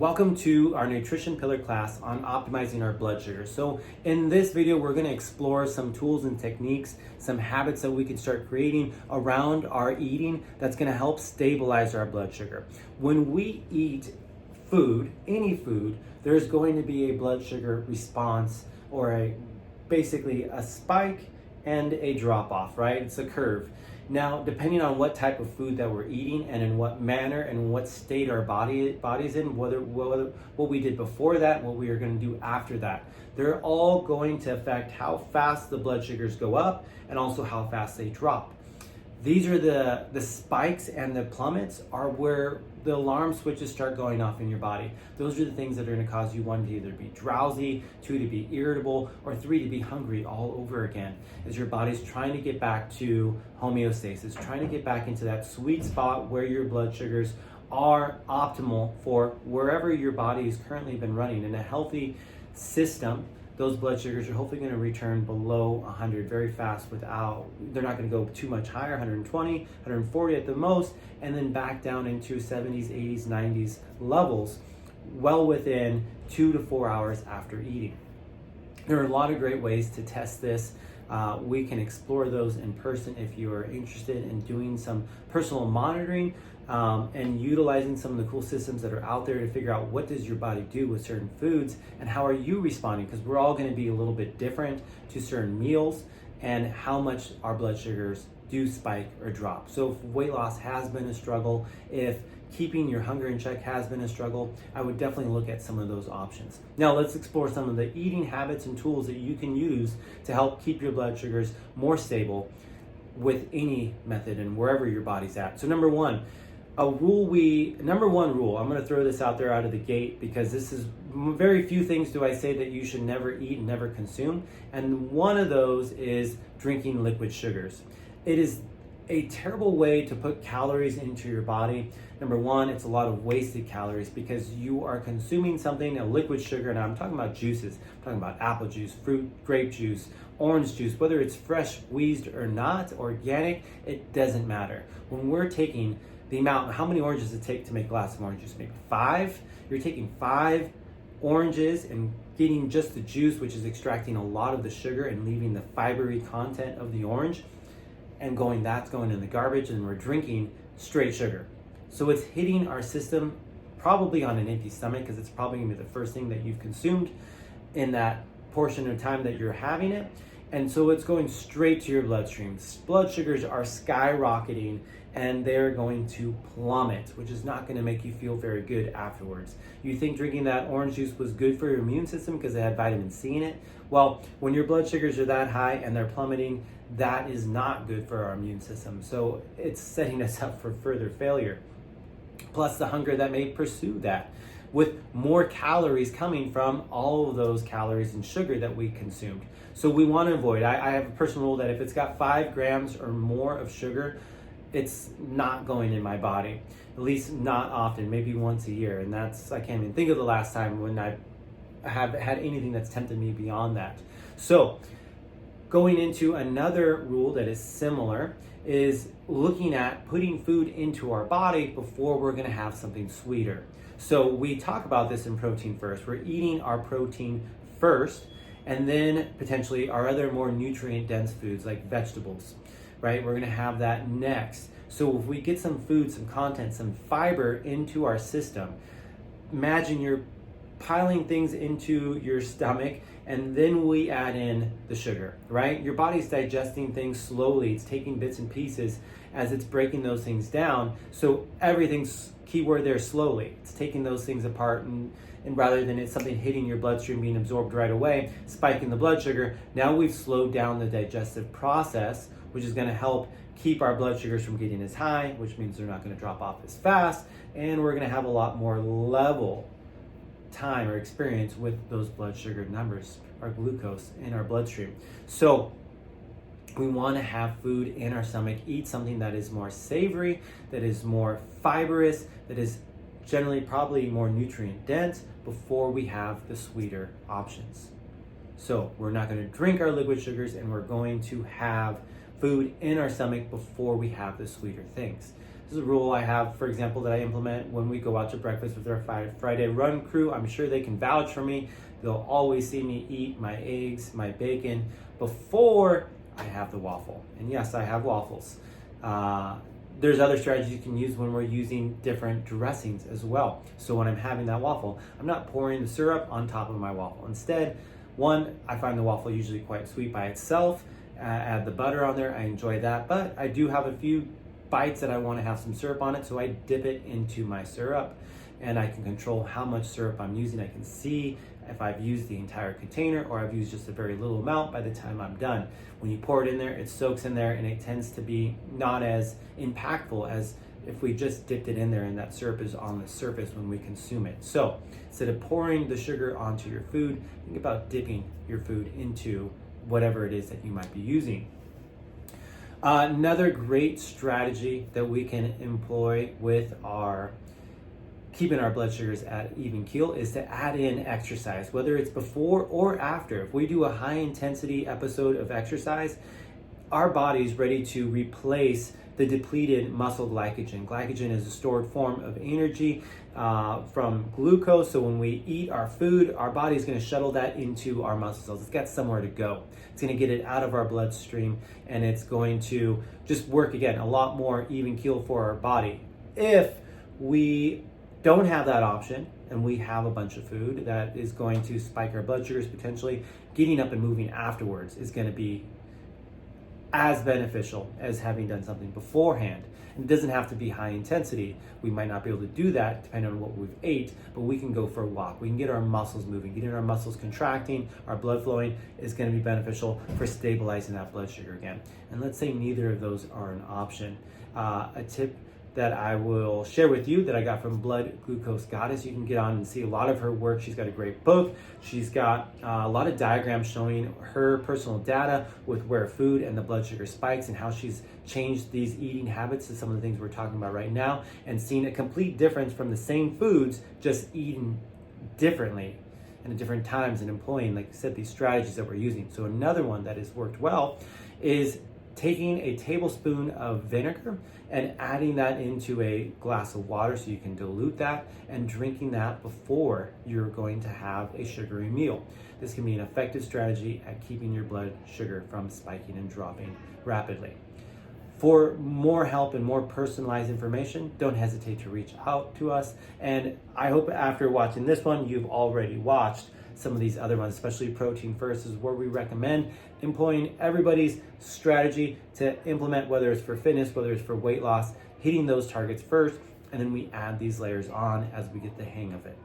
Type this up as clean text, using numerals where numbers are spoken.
Welcome to our Nutrition Pillar class on optimizing our blood sugar. So in this video, we're going to explore some tools and techniques, some habits that we can start creating around our eating that's going to help stabilize our blood sugar. When we eat food, any food, there's going to be a blood sugar response or basically a spike and a drop off, right? It's a curve. Now, depending on what type of food that we're eating and in what manner and what state our body's in, whether what we did before that, what we are going to do after that, they're all going to affect how fast the blood sugars go up and also how fast they drop. These are the spikes and the plummets are where the alarm switches start going off in your body. Those are the things that are going to cause you, one, to either be drowsy, two, to be irritable, or three, to be hungry all over again. As your body's trying to get back to homeostasis, trying to get back into that sweet spot where your blood sugars are optimal for wherever your body has currently been running. In a healthy system, those blood sugars are hopefully going to return below 100 very fast they're not going to go too much higher, 120, 140 at the most, and then back down into 70s, 80s, 90s levels well within 2 to 4 hours after eating. There are a lot of great ways to test this. We can explore those in person if you are interested in doing some personal monitoring and utilizing some of the cool systems that are out there to figure out what does your body do with certain foods and how are you responding, because we're all going to be a little bit different to certain meals and how much our blood sugars do spike or drop. So if weight loss has been a struggle, if keeping your hunger in check has been a struggle, I would definitely look at some of those options. Now let's explore some of the eating habits and tools that you can use to help keep your blood sugars more stable with any method and wherever your body's at. So number one rule, I'm going to throw this out there out of the gate because this is very few things do I say that you should never eat and never consume. And one of those is drinking liquid sugars. It is a terrible way to put calories into your body. Number one, it's a lot of wasted calories because you are consuming something, a liquid sugar, and I'm talking about juices. I'm talking about apple juice, fruit, grape juice, orange juice, whether it's fresh squeezed or not, organic, it doesn't matter. When we're taking the amount, how many oranges does it take to make a glass of orange juice? Maybe 5? You're taking 5 oranges and getting just the juice, which is extracting a lot of the sugar and leaving the fibery content of the orange, and that's going in the garbage, and we're drinking straight sugar. So it's hitting our system probably on an empty stomach because it's probably gonna be the first thing that you've consumed in that portion of time that you're having it. And so it's going straight to your bloodstream. Blood sugars are skyrocketing and they're going to plummet, which is not going to make you feel very good afterwards. You think drinking that orange juice was good for your immune system because it had vitamin C in it? Well, when your blood sugars are that high and they're plummeting, that is not good for our immune system. So it's setting us up for further failure. Plus the hunger that may pursue that, with more calories coming from all of those calories and sugar that we consumed. So we want to avoid, I have a personal rule that if it's got 5 grams or more of sugar, it's not going in my body, at least not often, maybe once a year. And I can't even think of the last time when I have had anything that's tempted me beyond that. So going into another rule that is similar is looking at putting food into our body before we're going to have something sweeter. So we talk about this in protein first. We're eating our protein first, and then potentially our other more nutrient dense foods like vegetables, right? We're going to have that next. So if we get some food, some content, some fiber into our system, imagine you're piling things into your stomach, and then we add in the sugar, right? Your body's digesting things slowly. It's taking bits and pieces as it's breaking those things down. So everything's, keyword there, slowly. It's taking those things apart, and rather than it's something hitting your bloodstream, being absorbed right away, spiking the blood sugar, now we've slowed down the digestive process, which is going to help keep our blood sugars from getting as high, which means they're not going to drop off as fast, and we're going to have a lot more level time or experience with those blood sugar numbers, our glucose in our bloodstream. So we want to have food in our stomach, eat something that is more savory, that is more fibrous, that is generally probably more nutrient dense before we have the sweeter options. So we're not going to drink our liquid sugars, and we're going to have food in our stomach before we have the sweeter things. This is a rule I have, for example, that I implement when we go out to breakfast with our Friday run crew. I'm sure they can vouch for me. They'll always see me eat my eggs, my bacon before I have the waffle. And yes, I have waffles. There's other strategies you can use when we're using different dressings as well. So when I'm having that waffle, I'm not pouring the syrup on top of my waffle. Instead, one, I find the waffle usually quite sweet by itself. Add the butter on there, I enjoy that. But I do have a few bites that I want to have some syrup on it, so I dip it into my syrup, and I can control how much syrup I'm using. I can see if I've used the entire container or I've used just a very little amount by the time I'm done. When you pour it in there, it soaks in there, and it tends to be not as impactful as if we just dipped it in there and that syrup is on the surface when we consume it. So instead of pouring the sugar onto your food, think about dipping your food into whatever it is that you might be using. Another great strategy that we can employ with our keeping our blood sugars at even keel is to add in exercise, whether it's before or after. If we do a high intensity episode of exercise, our body's ready to replace the depleted muscle glycogen. Glycogen is a stored form of energy from glucose. So when we eat our food, our body's going to shuttle that into our muscle cells. It's got somewhere to go. It's going to get it out of our bloodstream, and it's going to just work again a lot more even keel for our body. If we don't have that option and we have a bunch of food that is going to spike our blood sugars, potentially getting up and moving afterwards is going to be as beneficial as having done something beforehand. And it doesn't have to be high intensity. We might not be able to do that depending on what we've ate, but we can go for a walk. We can get our muscles moving. Getting our muscles contracting, our blood flowing is going to be beneficial for stabilizing that blood sugar again. And let's say neither of those are an option. A tip that I will share with you that I got from Blood Glucose Goddess. You can get on and see a lot of her work. She's got a great book. She's got a lot of diagrams showing her personal data with where food and the blood sugar spikes and how she's changed these eating habits to some of the things we're talking about right now, and seen a complete difference from the same foods, just eaten differently and at different times, and employing, like I said, these strategies that we're using. So another one that has worked well is taking a tablespoon of vinegar and adding that into a glass of water so you can dilute that, and drinking that before you're going to have a sugary meal. This can be an effective strategy at keeping your blood sugar from spiking and dropping rapidly. For more help and more personalized information, don't hesitate to reach out to us. And I hope after watching this one, you've already watched some of these other ones, especially Protein First is where we recommend employing everybody's strategy to implement, whether it's for fitness, whether it's for weight loss, hitting those targets first, and then we add these layers on as we get the hang of it.